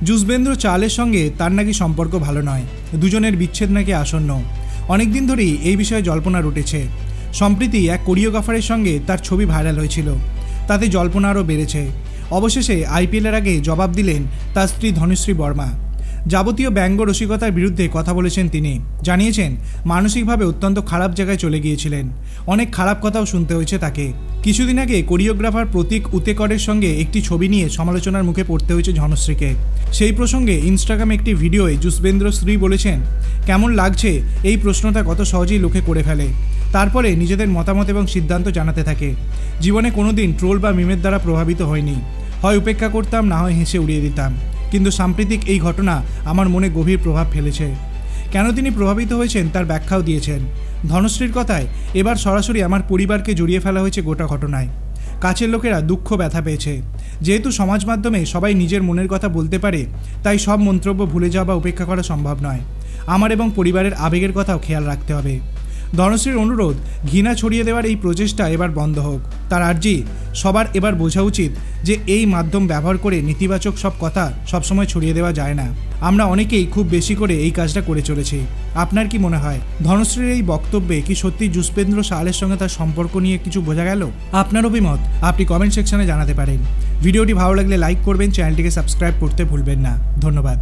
যুজবেন্দ্র চাহালের সঙ্গে তার নাকি সম্পর্ক ভালো নয়, দুজনের বিচ্ছেদ নাকি আসন্ন। অনেকদিন ধরেই এই বিষয়ে জল্পনা উঠেছে। সম্প্রতি এক কোরিওগ্রাফারের সঙ্গে তার ছবি ভাইরাল হয়েছিল, তাতে জল্পনা আরও বেড়েছে। অবশেষে আইপিএলের আগে জবাব দিলেন তার স্ত্রী ধনুশ্রী বর্মা। যাবতীয় ব্যঙ্গ রসিকতার বিরুদ্ধে কথা বলেছেন তিনি। জানিয়েছেন মানসিকভাবে অত্যন্ত খারাপ জায়গায় চলে গিয়েছিলেন, অনেক খারাপ কথাও শুনতে হয়েছে তাকে। কিছুদিন আগে কোরিওগ্রাফার প্রতীক উতেকরের সঙ্গে একটি ছবি নিয়ে সমালোচনার মুখে পড়তে হয়েছে ধনশ্রীকে। সেই প্রসঙ্গে ইনস্টাগ্রামে একটি ভিডিওয়ে যুজবেন্দ্র স্ত্রী বলেছেন, কেমন লাগছে এই প্রশ্নটা কত সহজেই লোকে করে ফেলে। তারপরে নিজেদের মতামত এবং সিদ্ধান্ত জানাতে থাকে। জীবনে কোনোদিন ট্রোল বা মিমের দ্বারা প্রভাবিত হয়নি, হয় উপেক্ষা করতাম, না হয় হেসে উড়িয়ে দিতাম। কিন্তু সাম্প্রতিক এই ঘটনা আমার মনে গভীর প্রভাব ফেলেছে। কেন তিনি প্রভাবিত হয়েছেন তার ব্যাখ্যাও দিয়েছেন। ধনশ্রীর কথায়, এবার সরাসরি আমার পরিবারকে জড়িয়ে ফেলা হয়েছে গোটা ঘটনায়। কাছের লোকেরা দুঃখ ব্যথা পেয়েছে। যেহেতু সমাজ মাধ্যমে সবাই নিজের মনের কথা বলতে পারে, তাই সব মন্তব্য ভুলে যাওয়া বা উপেক্ষা করা সম্ভব নয়। আমার এবং পরিবারের আবেগের কথাও খেয়াল রাখতে হবে। ধনশ্রীর অনুরোধ, ঘৃণা ছড়িয়ে দেওয়ার এই প্রচেষ্টা এবার বন্ধ হোক। তার আর্জি, সবার এবার বোঝা উচিত যে এই মাধ্যম ব্যবহার করে নেতিবাচক সব কথা সবসময় ছড়িয়ে দেওয়া যায় না। আমরা অনেকেই খুব বেশি করে এই কাজটা করে চলেছি। আপনার কি মনে হয়, ধনশ্রীর এই বক্তব্যে কি সত্যি যুজবেন্দ্র চাহালের সঙ্গে তার সম্পর্ক নিয়ে কিছু বোঝা গেল? আপনার অভিমত আপনি কমেন্ট সেকশনে জানাতে পারেন। ভিডিওটি ভালো লাগলে লাইক করবেন, চ্যানেলটিকে সাবস্ক্রাইব করতে ভুলবেন না। ধন্যবাদ।